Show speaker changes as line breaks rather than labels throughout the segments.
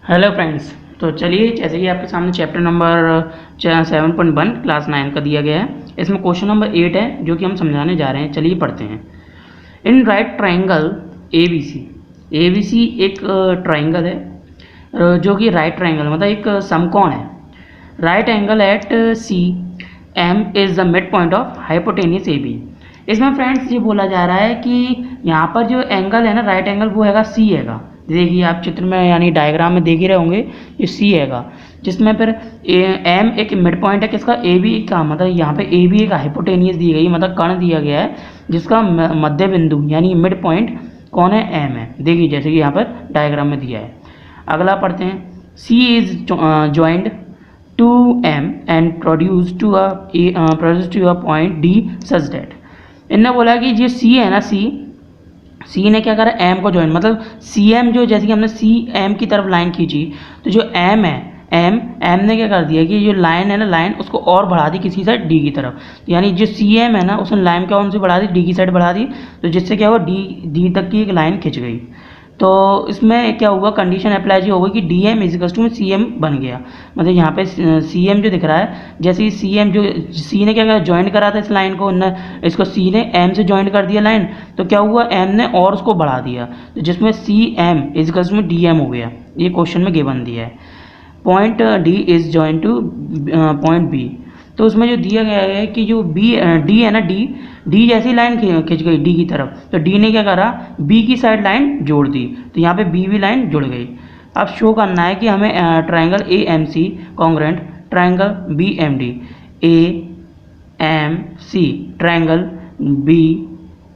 Hello friends. तो चलिए, जैसे कि आपके सामने चैप्टर नंबर 7.1 क्लास 9 का दिया गया है। इसमें क्वेश्चन नंबर 8 है जो कि हम समझाने जा रहे हैं। चलिए पढ़ते हैं। In right triangle A B C एक ट्राइंगल है जो कि राइट ट्राइंगल मतलब एक समकोण है। Right angle at C M is the mid point of hypotenuse A B. इसमें फ्रेंड्स ये बोला जा रहा है कि यहाँ पर जो एंगल है ना, राइट एंगल, वो हैगा सी हैगा। देखिए आप चित्र में यानी डायग्राम में देख ही रहे होंगे, ये सी हैगा, जिसमें फिर एम एक मिड पॉइंट है किसका, ए बी का। मतलब यहाँ पे ए बी एक हाइपोटेनियस दी गई, मतलब कर्ण दिया गया है जिसका मध्य बिंदु यानी मिड पॉइंट कौन है, एम है। देखिए जैसे कि यहाँ पर डायग्राम में दिया है। अगला पढ़ते हैं। C is joined to M and produced to a point D such that. इनने बोला कि जो सी है ना, सी ने क्या करा, एम को ज्वाइन, मतलब सी एम जो, जैसे कि हमने सी एम की तरफ लाइन खींची तो जो एम है, एम ने क्या कर दिया कि जो लाइन है ना, लाइन उसको और बढ़ा दी किसी साइड डी की तरफ। यानी जो सी एम है ना, उसने लाइन कौन सी बढ़ा दी, डी की साइड बढ़ा दी। तो जिससे क्या हुआ, डी तक की एक लाइन खिंच गई। तो इसमें क्या हुआ, कंडीशन अप्लाई जो हो गई कि डी एम इजिकल्स टू में सी एम बन गया। मतलब यहाँ पे सी एम जो दिख रहा है, जैसे ही सी एम जो सी ने क्या करा, ज्वाइन करा था इस लाइन को, इसको सी ने एम से ज्वाइन कर दिया लाइन। तो क्या हुआ, एम ने और उसको बढ़ा दिया, तो जिसमें सी एम इजिकल्स में डी एम हो गया। ये क्वेश्चन में गिवन दिया है। Point D is join to point B. तो उसमें जो दिया गया है कि जो डी है ना, डी जैसी लाइन खिंच गई डी की तरफ, तो डी ने क्या करा, बी की साइड लाइन जोड़ दी, तो यहाँ पे बी भी लाइन जुड़ गई। अब शो करना है कि हमें triangle A M C congruent triangle B M D, A M C triangle B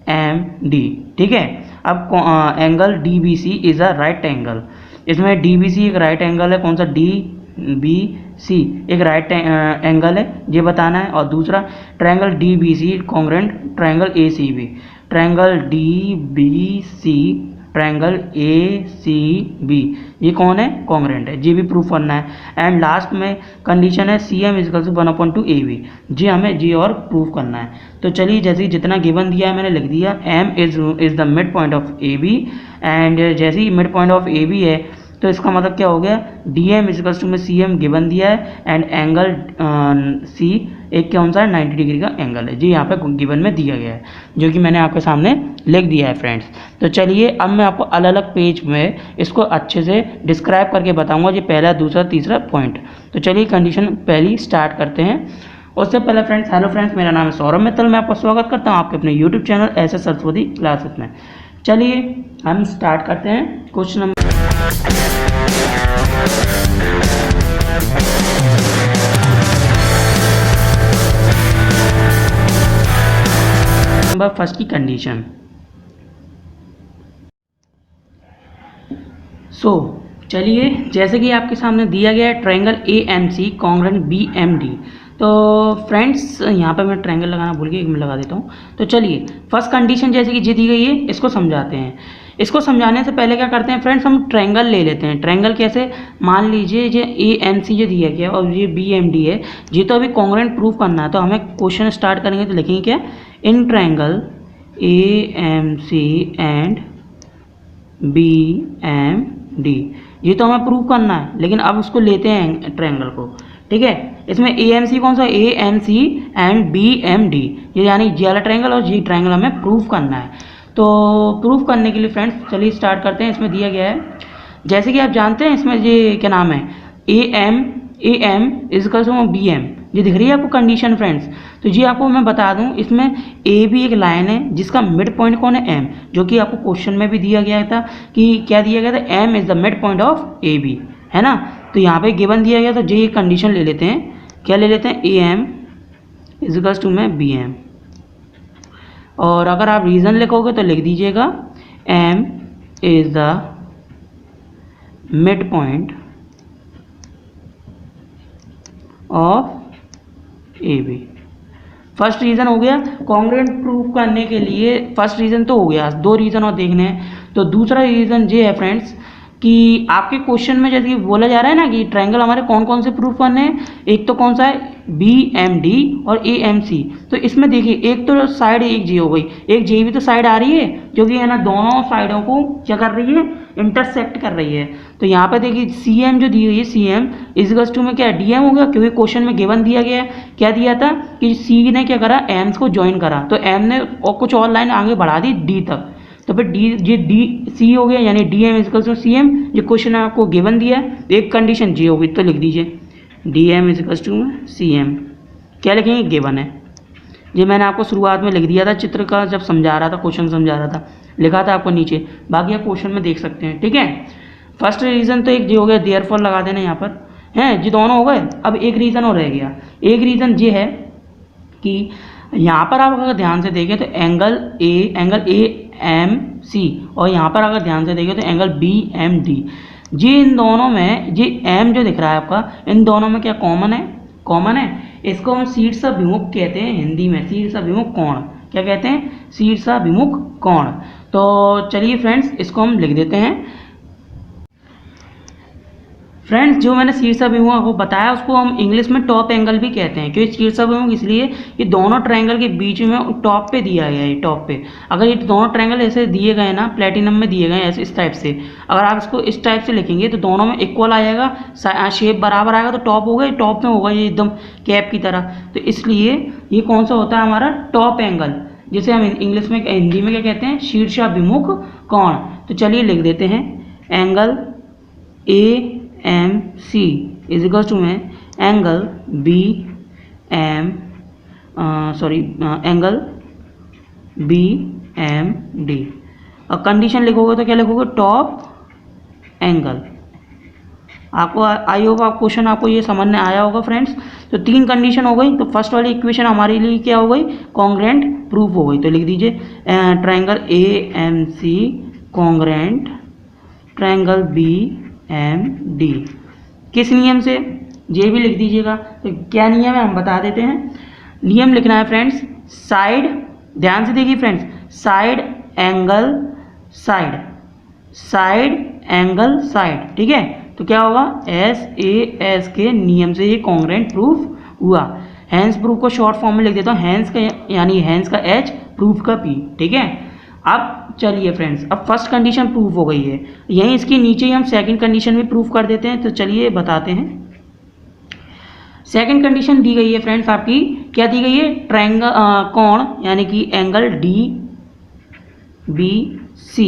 M D. ठीक है। अब angle D B C is a right angle. इसमें डी बी सी एक राइट एंगल है। कौन सा, डी बी सी एक right angle है, ये बताना है। और दूसरा triangle D B C congruent triangle A C B. Triangle D B C triangle A C B, ये कौन है, कॉन्ग्रेंट है। ये भी प्रूफ करना है। एंड लास्ट में कंडीशन है C M is equal to 1/2 A B. जी हमें जी और प्रूफ करना है। तो चलिए, जैसे जितना गिवन दिया है मैंने लिख दिया। M is the mid point of A B, and जैसे ही mid point of A B है तो इसका मतलब क्या हो गया, डी एम इजिकल्स टू में सी एम गिवन दिया है, एंड एंगल सी एक कौन सा 90 डिग्री का एंगल है, जी यहाँ पे गिवन में दिया गया है, जो कि मैंने आपके सामने लिख दिया है फ्रेंड्स। तो चलिए अब मैं आपको अलग अलग पेज में इसको अच्छे से डिस्क्राइब करके बताऊंगा, जी पहला, दूसरा, तीसरा पॉइंट। तो चलिए कंडीशन पहली स्टार्ट करते हैं। उससे पहले फ्रेंड्स, हेलो फ्रेंड्स, मेरा नाम है सौरभ मित्तल। मैं आपका स्वागत करता हूँ आपके अपने YouTube channel S S Saraswati classes में। चलिए हम स्टार्ट करते हैं। क्वेश्चन नंबर फर्स्ट की कंडीशन। चलिए, जैसे कि आपके सामने दिया गया है triangle A M C congruent B M D. तो फ्रेंड्स यहाँ पर मैं ट्रायंगल लगाना भूल गया, एक मिनट लगा देता हूँ। तो चलिए फर्स्ट कंडीशन जैसे कि जी दी गई है, इसको समझाते हैं। इसको समझाने से पहले क्या करते हैं फ्रेंड्स, हम ट्रायंगल ले लेते हैं। ट्रायंगल कैसे, मान लीजिए ये ए एम सी जो दिया गया और ये बी एम डी है, ये तो अभी कॉन्ग्रेंट प्रूफ करना है। तो हमें क्वेश्चन स्टार्ट करेंगे तो लिखेंगे क्या, in triangle A M C and B M D. ये तो हमें प्रूव करना है, लेकिन अब उसको लेते हैं ट्रायंगल को। ठीक है। इसमें ए एम सी कौन सा, A M C and B M D, ये यानी ये वाला ट्रायंगल और ये ट्रायंगल हमें प्रूव करना है। तो प्रूफ करने के लिए फ्रेंड्स चलिए स्टार्ट करते हैं। इसमें दिया गया है, जैसे कि आप जानते हैं, इसमें ये क्या नाम है, A M equals B M, ये दिख रही है आपको कंडीशन फ्रेंड्स। तो जी आपको मैं बता दूं, इसमें ए भी एक लाइन है जिसका मिड पॉइंट कौन है, एम, जो कि आपको क्वेश्चन में भी दिया गया था कि क्या दिया गया था, M is the mid point of A B, है ना। तो यहाँ पे गिवन दिया गया, तो जी कंडीशन ले लेते हैं। क्या ले लेते हैं, ए एम इजकल्स टू में बी एम। और अगर आप रीज़न लिखोगे तो लिख दीजिएगा M is the mid point of A B. First reason हो गया। कॉन्ग्रेंट प्रूफ करने के लिए फर्स्ट रीज़न तो हो गया, दो रीज़न और देखने हैं। तो दूसरा रीज़न ये है फ्रेंड्स कि आपके क्वेश्चन में जैसे कि बोला जा रहा है ना कि ट्रायंगल हमारे कौन कौन से प्रूफ करने हैं, एक तो कौन सा है BMD और AMC। तो इसमें देखिए एक तो साइड एक जी हो गई, एक जी भी तो साइड आ रही है जो कि है ना दोनों साइडों को क्या कर रही है, इंटरसेक्ट कर रही है। तो यहाँ पे देखिए CM जो दी हुई है, CM इजिकल्स टू में क्या DM हो गया, क्योंकि क्वेश्चन में गिवन दिया गया है, क्या दिया था कि C ने क्या करा, M को ज्वाइन करा, तो M ने और कुछ और लाइन आगे बढ़ा दी D तक, तो फिर C हो गया, यानी DM इजिकल्स टू CM। जो क्वेश्चन आपको गिवन दिया है, एक कंडीशन जी होगी तो लिख दीजिए DM इजिकल्स टू CM। क्या लिखेंगे, गिवन है। ये मैंने आपको शुरुआत में लिख दिया था चित्र का, जब समझा रहा था, क्वेश्चन समझा रहा था, लिखा था आपको नीचे, बाकी आप क्वेश्चन में देख सकते हैं। ठीक है, फर्स्ट रीज़न तो एक जी हो गया, देयरफॉर लगा देना यहाँ पर हैं, जी दोनों हो गए। अब एक रीज़न और रह गया, एक रीज़न ये है कि यहाँ पर आप अगर ध्यान से देखें तो एंगल AMC, और यहाँ पर अगर ध्यान से देखें तो एंगल BMD, जी इन दोनों में ये M जो दिख रहा है आपका, इन दोनों में क्या कॉमन है, कॉमन है। इसको हम शीर्षाभिमुख कहते हैं हिंदी में, शीर्षाभिमुख कोण। क्या कहते हैं, शीर्षाभिमुख कोण। तो चलिए फ्रेंड्स इसको हम लिख देते हैं। फ्रेंड्स जो मैंने शीर्षाभिमुख आपको बताया उसको हम इंग्लिश में टॉप एंगल भी कहते हैं, क्योंकि शीर्षाभिमुख इसलिए ये दोनों ट्रायंगल के बीच में टॉप पे दिया गया है, टॉप पे। अगर ये दोनों ट्रायंगल ऐसे दिए गए ना, प्लेटिनम में दिए गए ऐसे इस टाइप से, अगर आप इसको इस टाइप से लिखेंगे तो दोनों में इक्वल आ जाएगा, शेप बराबर आएगा, तो टॉप होगा, टॉप में होगा ये एकदम कैप की तरह। तो इसलिए ये कौन सा होता है हमारा टॉप एंगल, जिसे हम इंग्लिश में हिंदी में क्या कहते हैं, शीर्षाभिमुख कोण। तो चलिए लिख देते हैं एंगल AMC इजिकल्स टू में एंगल एंगल BMD। और कंडीशन लिखोगे तो क्या लिखोगे, टॉप एंगल। आपको आई होगा आप क्वेश्चन आपको ये समझ में आया होगा फ्रेंड्स। तो तीन कंडीशन हो गई, तो फर्स्ट वाली इक्वेशन हमारे लिए क्या हो गई, कॉन्ग्रेंट प्रूफ हो गई। तो लिख दीजिए triangle AMC congruent triangle BMD। किस नियम से, ये भी लिख दीजिएगा। तो क्या नियम है हम बता देते हैं। नियम लिखना है फ्रेंड्स, साइड, ध्यान से देखिए friends, side angle side, side angle side, ठीक है। तो क्या होगा, SAS के नियम से ये कॉन्ग्रेंट प्रूफ हुआ। हैंस प्रूफ को शॉर्ट फॉर्म में लिख देता हूँ, हैंस का यानी हैंस का H, प्रूफ का P, ठीक है। अब चलिए फ्रेंड्स, अब फर्स्ट कंडीशन प्रूफ हो गई है, यहीं इसके नीचे ही हम सेकंड कंडीशन भी प्रूफ कर देते हैं। तो चलिए बताते हैं। सेकंड कंडीशन दी गई है फ्रेंड्स आपकी, क्या दी गई है, ट्रायंगल कोण यानी कि एंगल DBC,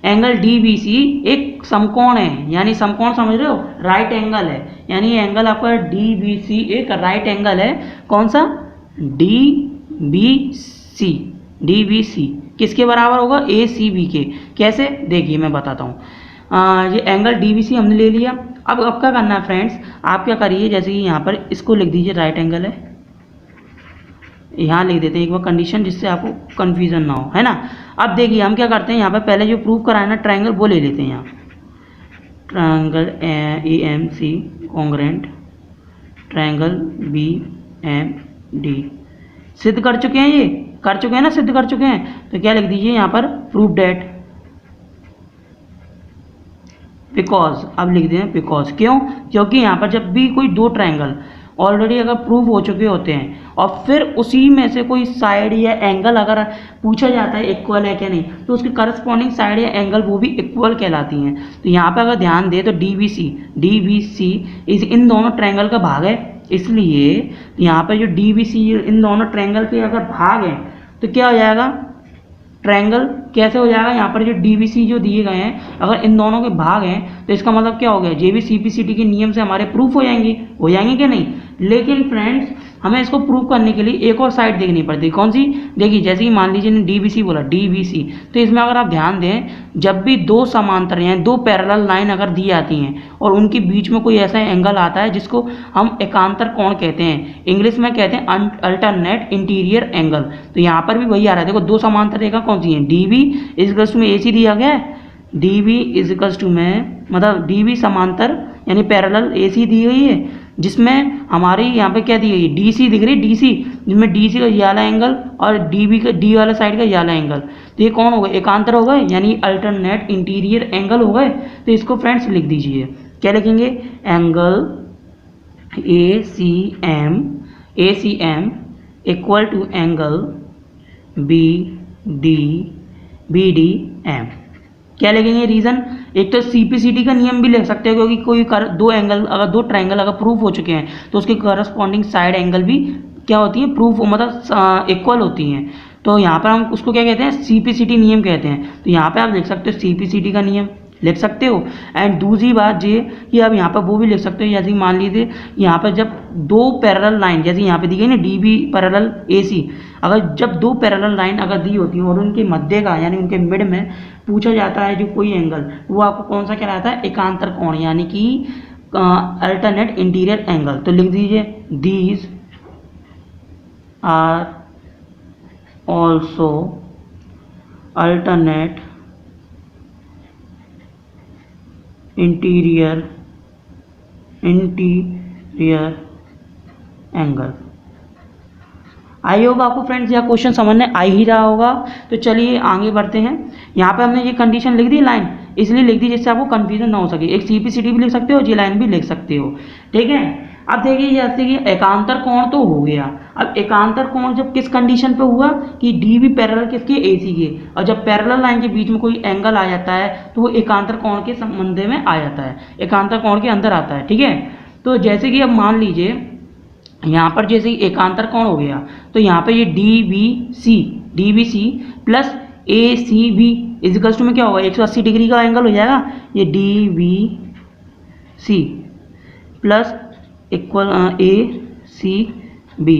एंगल DBC एक समकोण है, यानी समकोण समझ रहे हो, राइट एंगल है, यानी एंगल आपका DBC एक राइट एंगल है। कौन सा, DBC किसके बराबर होगा, ACB के। कैसे, देखिए मैं बताता हूँ। ये एंगल DBC हमने ले लिया। अब क्या करना है फ्रेंड्स, आप क्या करिए, जैसे कि यहाँ पर इसको लिख दीजिए राइट एंगल है, यहाँ लिख देते हैं एक बार कंडीशन, जिससे आपको कन्फ्यूजन ना हो, है ना। अब देखिए हम क्या करते हैं, यहाँ पर पहले जो प्रूफ कराया ना ट्रायंगल, वो ले लेते हैं। यहाँ triangle AMC congruent triangle BMD सिद्ध कर चुके हैं, ये कर चुके हैं ना, सिद्ध कर चुके हैं। तो क्या लिख दीजिए यहाँ पर, प्रूफ डेट, बिकॉज। अब लिख दें बिकॉज, क्यों, क्योंकि यहाँ पर जब भी कोई दो ट्रायंगल ऑलरेडी अगर प्रूव हो चुके होते हैं और फिर उसी में से कोई साइड या एंगल अगर पूछा जाता है इक्वल है क्या नहीं, तो उसकी करस्पॉन्डिंग साइड या एंगल वो भी इक्वल कहलाती हैं। तो यहाँ पर अगर ध्यान दे तो DBC इस इन दोनों ट्रायंगल का भाग है, इसलिए यहाँ पर जो DBC इन दोनों ट्रायंगल के अगर भाग हैं तो क्या हो जाएगा, ट्रायंगल कैसे हो जाएगा, यहाँ पर जो DBC जो दिए गए हैं अगर इन दोनों के भाग हैं तो इसका मतलब क्या हो गया, JBCPCT के नियम से हमारे प्रूफ हो जाएंगे क्या नहीं। लेकिन फ्रेंड्स हमें इसको प्रूव करने के लिए एक और साइड देखनी पड़ती है, कौन सी, देखिए जैसे कि मान लीजिए DBC बोला, DBC, तो इसमें अगर आप ध्यान दें, जब भी दो समांतर हैं, दो पैरेलल लाइन अगर दी जाती हैं और उनके बीच में कोई ऐसा एंगल आता है जिसको हम एकांतर कोण कहते हैं, इंग्लिश में कहते हैं अल्टरनेट इंटीरियर एंगल। तो यहाँ पर भी वही आ रहा है, देखो दो समांतर रेखा कौन सी है, DB इजिकल्स टू में AC दिया गया है, DB इजिकल्स टू में मतलब DB समांतर यानी पैरेलल AC दी गई है, जिसमें हमारी यहाँ पे क्या दी गई है, डी सी दिख रही है, डी सी, जिसमें डी सी का ये वाला एंगल और डी बी का, डी वाला साइड का ये वाला एंगल, तो ये कौन हो गए, एकांतर हो गए, यानी अल्टरनेट इंटीरियर एंगल हो गए। तो इसको फ्रेंड्स लिख दीजिए, क्या लिखेंगे, angle A C M equal to angle B D M. क्या लिखेंगे रीज़न, एक तो सीपीसीटी का नियम भी लिख सकते हो, क्योंकि कोई दो एंगल, अगर दो ट्रायंगल अगर प्रूफ हो चुके हैं तो उसके करस्पॉन्डिंग साइड एंगल भी क्या होती है, प्रूफ मतलब इक्वल होती हैं। तो यहाँ पर हम उसको क्या कहते हैं, सीपीसीटी नियम कहते हैं। तो यहाँ पे आप लिख सकते हो सीपीसीटी का नियम लिख सकते हो। एंड दूसरी बात ये कि आप यहाँ पर वो भी लिख सकते हो, जैसे मान लीजिए यहाँ पर जब दो पैरेलल लाइन, जैसे यहाँ पे दी गई ना डी बी पैरेलल ए सी, अगर जब दो पैरेलल लाइन अगर दी होती है और उनके मध्य का यानी उनके मिड में पूछा जाता है जो कोई एंगल, वो आपको कौन सा कहलाता है, एकांतर कोण, यानी कि अल्टरनेट इंटीरियर एंगल। तो लिख दीजिए these are also alternate interior angle. आई होगा आपको फ्रेंड्स, यह क्वेश्चन समझ में आ ही रहा होगा। तो चलिए आगे बढ़ते हैं। यहाँ पे हमने ये कंडीशन लिख दी लाइन, इसलिए लिख दी जिससे आपको कंफ्यूजन ना हो सके। एक सीपीसीटी भी लिख सकते हो, जी लाइन भी लिख सकते हो, ठीक है। अब देखिए जैसे कि एकांतर कोण तो हो गया। अब एकांतर कोण जब किस कंडीशन पे हुआ कि डी बी पैरेलल किसके, एसी के, और जब पैरेलल लाइन के बीच में कोई एंगल आ जाता है तो वो एकांतर कोण के संबंध में आ जाता है, एकांतर कोण के अंदर आता है, ठीक है। तो जैसे कि अब मान लीजिए यहाँ पर जैसे एकांतर कोण हो गया, तो यहाँ पे ये D B C plus A C B equals to में क्या होगा, 180 डिग्री का एंगल हो जाएगा। ये D B C plus equal A C B,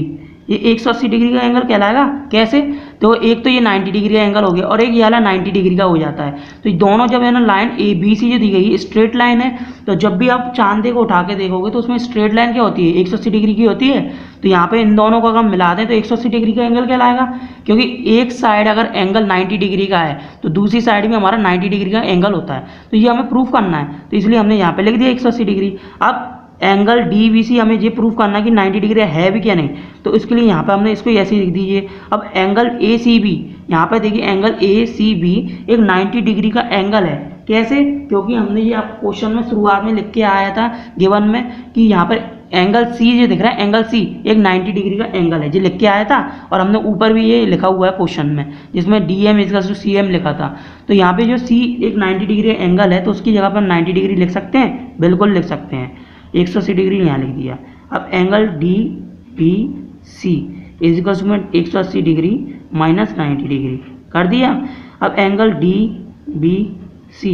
ये 180 डिग्री का एंगल कहलाएगा। कैसे, तो एक तो ये 90 डिग्री का एंगल हो गया और एक ये वाला 90 डिग्री का हो जाता है। तो दोनों जब है ना लाइन ए बी सी जो दी गई है स्ट्रेट लाइन है, तो जब भी आप चांदे को उठा के देखोगे तो उसमें स्ट्रेट लाइन क्या होती है, 180 डिग्री की होती है। तो यहाँ पे इन दोनों को अगर हम मिला दें तो 180 डिग्री का एंगल कहलाएगा, क्योंकि एक साइड अगर एंगल 90 डिग्री का है तो दूसरी साइड में हमारा 90 डिग्री का एंगल होता है। तो ये हमें प्रूफ करना है, तो इसलिए हमने यहाँ पे लिख दिया 180 डिग्री। अब एंगल डी बी सी हमें ये प्रूफ करना है कि 90 डिग्री है भी क्या नहीं, तो इसके लिए यहाँ पे हमने इसको ऐसे लिख दीजिए। अब एंगल ए सी बी, यहाँ पे देखिए एंगल ए सी बी एक 90 डिग्री का एंगल है। कैसे, क्योंकि हमने ये आपको क्वेश्चन में शुरुआत में लिख के आया था गिवन में कि यहाँ पर एंगल सी जो दिख रहा है, एंगल सी एक 90 डिग्री का एंगल है, जो लिख के आया था। और हमने ऊपर भी ये लिखा हुआ है क्वेश्चन में, जिसमें D M equals to C M लिखा था। तो यहाँ पे जो सी एक 90 डिग्री एंगल है, तो उसकी जगह पर हम 90 डिग्री लिख सकते हैं, बिल्कुल लिख सकते हैं। 180 डिग्री यहाँ लिख दिया। अब angle D B C equals में 180 डिग्री माइनस 90 डिग्री कर दिया। अब angle D B C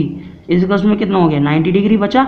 equals में कितना हो गया, 90 डिग्री बचा।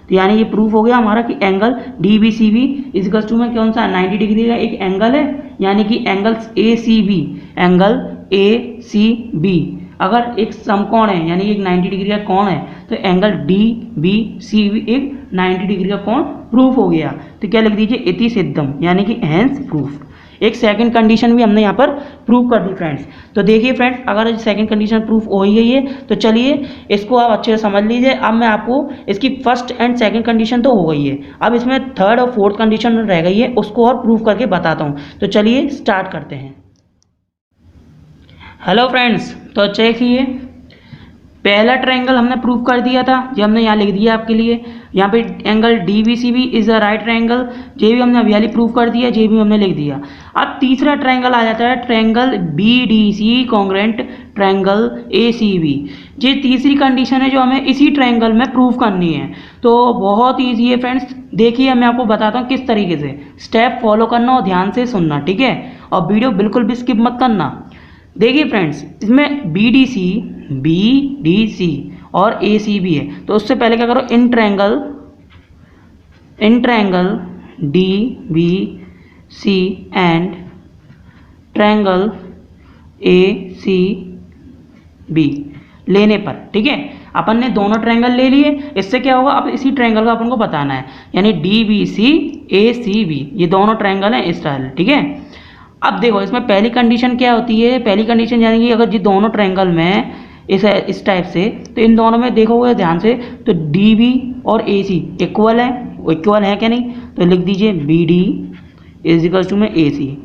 तो यानी ये प्रूफ हो गया हमारा कि angle D B C B equals to में कौन सा 90 डिग्री का एक एंगल है, यानी कि angle A C B, angle A C B अगर एक समकोण है यानी एक 90 डिग्री का कोण है, तो एंगल डी बी सी भी एक 90 डिग्री का कोण प्रूफ हो गया। तो क्या लिख दीजिए, इति सिद्धम, यानी कि हैंस प्रूफ। एक सेकंड कंडीशन भी हमने यहाँ पर प्रूव कर दी फ्रेंड्स। तो देखिए फ्रेंड्स, अगर सेकंड कंडीशन प्रूफ हो ही गई है तो चलिए इसको आप अच्छे से समझ लीजिए। अब मैं आपको इसकी फर्स्ट एंड सेकंड कंडीशन तो हो गई है, अब इसमें थर्ड और फोर्थ कंडीशन रह गई है, उसको और प्रूव करके बताता हूँ। तो चलिए स्टार्ट करते हैं। हेलो फ्रेंड्स, तो देखिए पहला ट्रायंगल हमने प्रूव कर दिया था, जो हमने यहाँ लिख दिया आपके लिए। यहाँ पे angle D B C B is a right triangle, ये भी हमने अभी प्रूव कर दिया, ये भी हमने लिख दिया। अब तीसरा ट्रायंगल आ जाता है, triangle B D C congruent triangle A C B. ये तीसरी कंडीशन है जो हमें इसी ट्रायंगल में प्रूव करनी है। तो बहुत ईजी है फ्रेंड्स, देखिए मैं आपको बताता हूँ किस तरीके से, स्टेप फॉलो करना और ध्यान से सुनना, ठीक है। और वीडियो बिल्कुल भी स्किप मत करना। देखिए फ्रेंड्स, इसमें बी डी सी और ए सी भी है, तो उससे पहले क्या करो, in triangle D B C and triangle A C B लेने पर, ठीक है, अपन ने दोनों ट्रायंगल ले लिए। इससे क्या होगा, अब इसी ट्रायंगल का अपन को बताना है, यानी डी बी सी ए सी बी, ये दोनों ट्रायंगल हैं इस तरह, ठीक है। अब देखो इसमें पहली कंडीशन क्या होती है, पहली कंडीशन यानी कि अगर ये दोनों ट्रायंगल में इस टाइप से, तो इन दोनों में देखोगे ध्यान से, तो डी बी और ए सी इक्वल है क्या नहीं, तो लिख दीजिए B D is equal to में ए सी।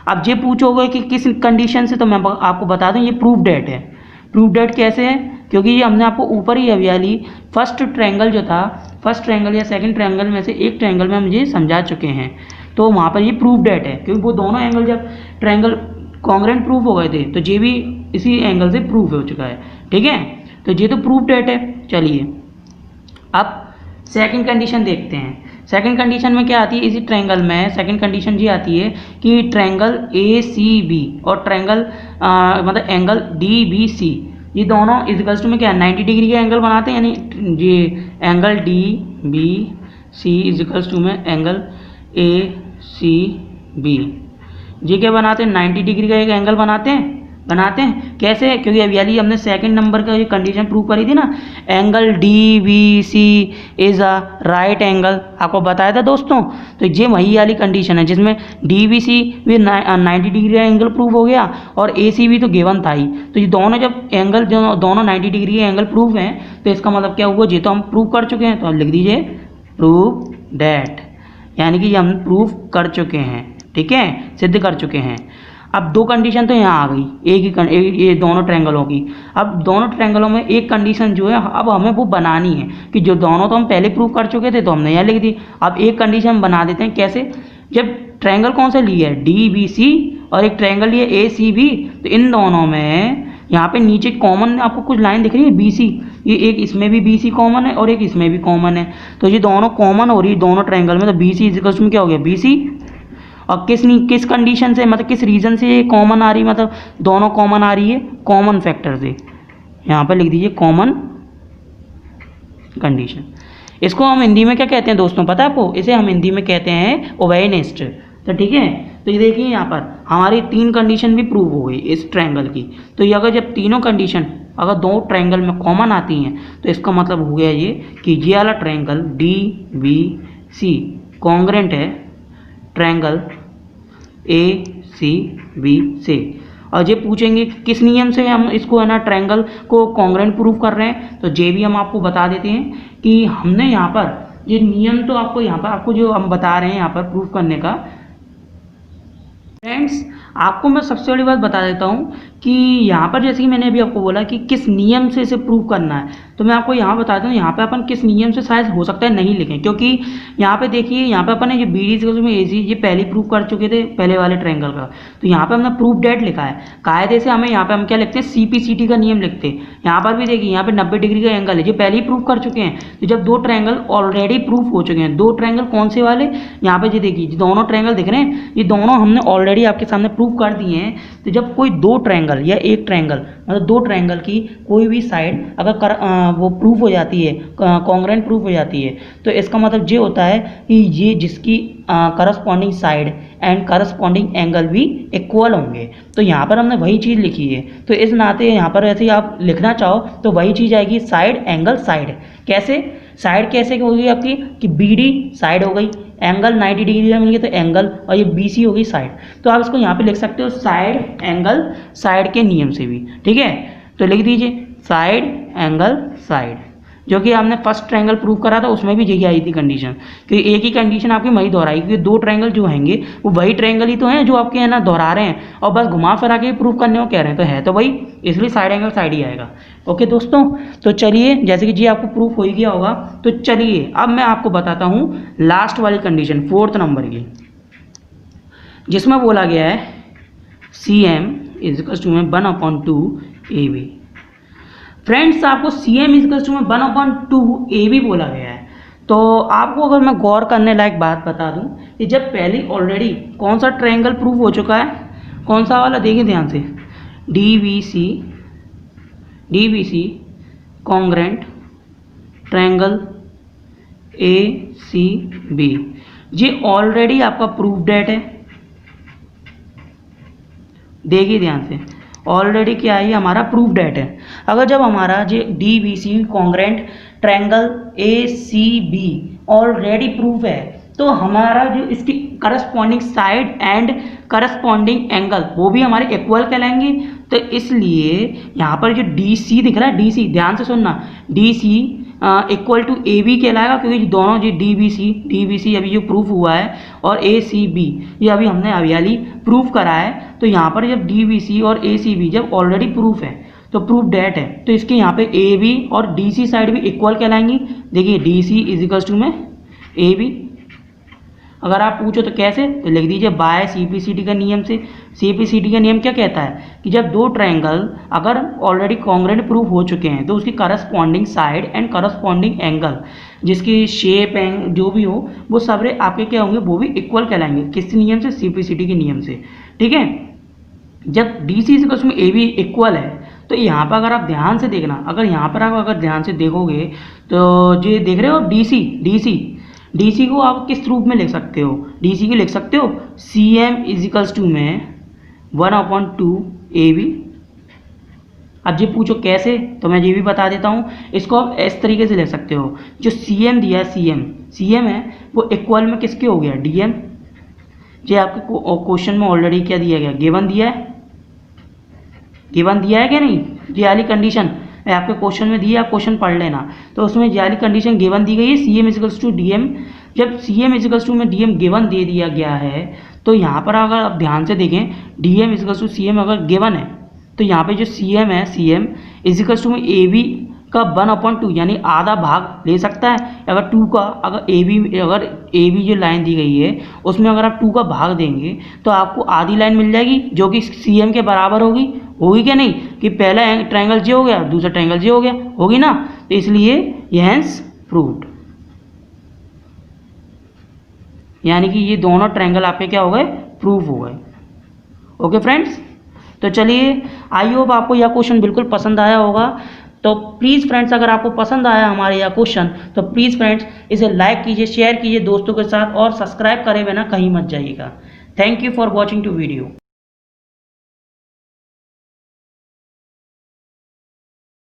अब ये पूछोगे कि किस कंडीशन से, तो मैं आपको बता दूं ये प्रूफ डेट है। प्रूफ डेट कैसे है, क्योंकि ये हमने आपको ऊपर ही अभी वाली फर्स्ट ट्रायंगल जो था, फर्स्ट ट्रायंगल या सेकंड ट्रायंगल में से एक ट्रायंगल में मुझे समझा चुके हैं, तो वहाँ पर ये प्रूफ डेट है, क्योंकि वो दोनों एंगल जब ट्रायंगल कॉन्ग्रुएंट प्रूफ हो गए थे तो ये भी इसी एंगल से प्रूफ हो चुका है। ठीक है, तो ये तो प्रूफ डेट है। चलिए अब सेकंड कंडीशन देखते हैं। सेकंड कंडीशन में क्या आती है, इसी ट्रायंगल में सेकंड कंडीशन ये आती है कि ट्रायंगल ए सी बी और ट्रायंगल मतलब एंगल डी बी सी, ये दोनों इक्वल्स टू में क्या 90 डिग्री का एंगल बनाते हैं, यानी ये angle D B C equals to में एंगल ए सी बी, ये क्या बनाते हैं 90 डिग्री का एक एंगल बनाते हैं। कैसे, क्योंकि अभी वाली हमने सेकंड नंबर का ये कंडीशन प्रूव करी थी ना, angle D B C is a right angle, आपको बताया था दोस्तों। तो ये वही वाली कंडीशन है जिसमें डी बी सी भी 90 डिग्री का एंगल प्रूव हो गया और ए सी भी तो गिवन था ही। तो ये दोनों जब एंगल दोनों 90 डिग्री के एंगल प्रूव हैं, तो इसका मतलब क्या हुआ, ये तो हम प्रूव कर चुके हैं, तो आप लिख दीजिए प्रूव डेट, यानी कि हम प्रूव कर चुके हैं। ठीक है, सिद्ध कर चुके हैं। अब दो कंडीशन तो यहाँ आ गई ये दोनों ट्रायंगलों की। अब दोनों ट्रायंगलों में एक कंडीशन जो है अब हमें वो बनानी है, कि जो दोनों तो हम पहले प्रूव कर चुके थे तो हमने यहाँ लिख दी। अब एक कंडीशन बना देते हैं, कैसे, जब ट्रायंगल कौन सा लिया है डी बी सी और एक ट्रायंगल लिया ए सी बी, तो इन दोनों में यहाँ पे नीचे कॉमन आपको कुछ लाइन दिख रही है बी सी, ये एक इसमें भी बी सी कॉमन है और एक इसमें भी कॉमन है, तो ये दोनों कॉमन हो रही है दोनों ट्रायंगल में, तो बी सी इक्वल्स में क्या हो गया बी सी। और किस कंडीशन से, मतलब किस रीजन से ये कॉमन आ रही, मतलब दोनों कॉमन आ रही है कॉमन फैक्टर से, यहाँ पर लिख दीजिए कॉमन कंडीशन। इसको हम हिंदी में क्या कहते हैं दोस्तों, पता है आपको, इसे हम हिंदी में कहते हैं ओवेनेस्ट। तो ठीक है, तो ये देखिए यहाँ पर हमारी तीन कंडीशन भी प्रूव हो गई इस ट्रायंगल की। तो ये अगर जब तीनों कंडीशन अगर दो ट्रायंगल में कॉमन आती हैं, तो इसका मतलब हो गया ये कि ये वाला triangle D B C congruent है ट्रायंगल ए सी बी से। और ये पूछेंगे किस नियम से हम इसको है ना ट्रायंगल को कॉन्ग्रुएंट प्रूव कर रहे हैं, तो ये भी हम आपको बता देते हैं कि हमने यहाँ पर ये नियम तो आपको यहाँ पर आपको जो हम बता रहे हैं यहाँ पर प्रूव करने का। फ्रेंड्स आपको मैं सबसे बड़ी बात बता देता हूँ कि यहाँ पर जैसे कि मैंने अभी आपको बोला कि किस नियम से इसे प्रूव करना है, तो मैं आपको यहाँ बता दूँ यहाँ पे अपन किस नियम से शायद हो सकता है नहीं लिखें, क्योंकि यहाँ पे देखिए यहाँ पे अपन ने जो बी डी इक्वल्स में ए सी ये पहले प्रूव कर चुके थे पहले वाले ट्रायंगल का, तो यहाँ पे हमने प्रूफ डेट लिखा है। कायदे से हमें यहाँ पे हम क्या लिखते हैं सी पी सी टी का नियम लिखते हैं। यहाँ पर भी देखिए यहाँ पे 90 डिग्री का एंगल है, ये पहले ही प्रूव कर चुके हैं। तो जब दो ट्रायंगल ऑलरेडी प्रूफ हो चुके हैं, दो ट्रायंगल कौन से वाले, यहाँ पे ये देखिए दोनों ट्रायंगल दिख रहे हैं, ये दोनों हमने ऑलरेडी आपके सामने प्रूव कर दिए हैं। तो जब कोई दो ट्रायंगल या एक ट्रायंगल मतलब दो ट्रायंगल की कोई भी साइड अगर वो प्रूफ हो जाती है कॉन्ग्रुएंट प्रूफ हो जाती है, तो इसका मतलब ये होता है कि ये जिसकी corresponding side and corresponding angle भी इक्वल होंगे। तो यहाँ पर हमने वही चीज़ लिखी है, तो इस नाते यहाँ पर ऐसे ही आप लिखना चाहो तो वही चीज़ आएगी साइड एंगल साइड। कैसे साइड कैसे होगी आपकी कि बी डी साइड हो गई, एंगल 90 डिग्री का मिल गया तो एंगल, और ये बी सी हो गई साइड। तो आप इसको यहाँ पे लिख सकते हो साइड एंगल साइड के नियम से भी। ठीक है, तो लिख दीजिए साइड एंगल साइड, जो कि हमने फर्स्ट ट्रायंगल प्रूव करा था उसमें भी यही आई थी कंडीशन, कि एक ही कंडीशन आपकी वही दोहराई, क्योंकि दो ट्रायंगल जो हैंगे वो वही ट्रायंगल ही तो हैं जो आपके है ना दोहरा रहे हैं, और बस घुमा फिरा के प्रूव करने को कह रहे हैं, तो है तो वही, इसलिए साइड एंगल साइड ही आएगा। ओके दोस्तों, तो चलिए जैसे कि जी आपको प्रूफ हो ही गया होगा, तो चलिए अब मैं आपको बताता हूँ लास्ट वाली कंडीशन फोर्थ नंबर की, जिसमें बोला गया है C M is equal to में 1/2 ए बी। फ्रेंड्स आपको C M is equal to में 1/2 ए बी बोला गया है। तो आपको अगर मैं गौर करने लायक बात बता दूं कि जब पहले ऑलरेडी कौन सा ट्रायंगल प्रूफ हो चुका है, कौन सा वाला देखिए ध्यान से, D B C congruent triangle A C B, ये ऑलरेडी आपका प्रूफ डेट है। देखिए ध्यान से, ऑलरेडी क्या है, हमारा प्रूफ डेट है। अगर जब हमारा जो D B C congruent triangle A C B already proof है, तो हमारा जो इसकी corresponding side and corresponding angle वो भी हमारे इक्वल कहलाएंगे। तो इसलिए यहाँ पर जो डी सी दिख रहा है, डी सी ध्यान से सुनना, D C equal to A B कहलाएगा, क्योंकि दोनों जो डी बी सी अभी जो प्रूफ हुआ है और ए सी बी ये अभी हमने अभी प्रूफ करा है। तो यहाँ पर जब डी बी सी और ए सी बी जब ऑलरेडी प्रूफ है तो प्रूफ डेट है, तो इसके यहाँ पे ए बी और डी सी साइड भी इक्वल कहलाएंगी। देखिए D C is equals to में ए बी। अगर आप पूछो तो कैसे, तो लिख दीजिए बाय सीपीसीटी का नियम से। सीपीसीटी का नियम क्या कहता है कि जब दो ट्रायंगल अगर ऑलरेडी कॉन्ग्रुएंट प्रूफ हो चुके हैं तो उसकी corresponding side and corresponding angle जिसकी शेप एंग जो भी हो वो सारे आपके क्या होंगे, वो भी इक्वल कहलाएंगे। किस नियम से, सीपीसीटी के नियम से। ठीक है, जब डी सी इक्वल्स में ए बी इक्वल है तो यहाँ पर अगर आप ध्यान से देखना, अगर यहाँ पर आप अगर ध्यान से देखोगे तो जो देख रहे हो डी सी को आप किस रूप में लिख सकते हो, डी सी को लिख सकते हो C M is equals to में 1/2 ए बी। अब जी पूछो कैसे, तो मैं ये भी बता देता हूँ। इसको आप इस तरीके से लिख सकते हो, जो सी एम दिया है सी एम है वो इक्वल में किसके हो गया, डी एम। ये आपके क्वेश्चन में ऑलरेडी क्या दिया गया, गिवन दिया है क्या नहीं, ये वाली कंडीशन आपके क्वेश्चन में दी है, आप क्वेश्चन पढ़ लेना। तो उसमें ये वाली कंडीशन गिवन दी गई है, C M equals to D M. जब सी एम इजिकल्स टू में डी एम गिवन दे दिया गया है तो यहाँ पर अगर आप ध्यान से देखें D M equals to C M अगर गिवन है तो यहाँ पे जो सी एम है, सी एम इजिकल्स टू में ए बी का 1/2 यानी आधा भाग ले सकता है। अगर 2 का अगर ए बी जो लाइन दी गई है उसमें अगर आप 2 का भाग देंगे तो आपको आधी लाइन मिल जाएगी जो कि सी एम के बराबर होगी क्या नहीं, कि पहला ट्रायंगल जे हो गया दूसरा ट्रायंगल जे हो गया, होगी ना। तो इसलिए यह हैंस प्रूव्ड, यानी कि ये दोनों ट्रायंगल आपके क्या हो गए, प्रूफ हो गए। ओके फ्रेंड्स, तो चलिए आई होप आपको यह क्वेश्चन बिल्कुल पसंद आया होगा। तो प्लीज़ फ्रेंड्स अगर आपको पसंद आया हमारे यह क्वेश्चन तो प्लीज़ फ्रेंड्स इसे लाइक कीजिए, शेयर कीजिए दोस्तों के साथ और सब्सक्राइब करे बिना कहीं मत जाइएगा। Thank you for watching to video.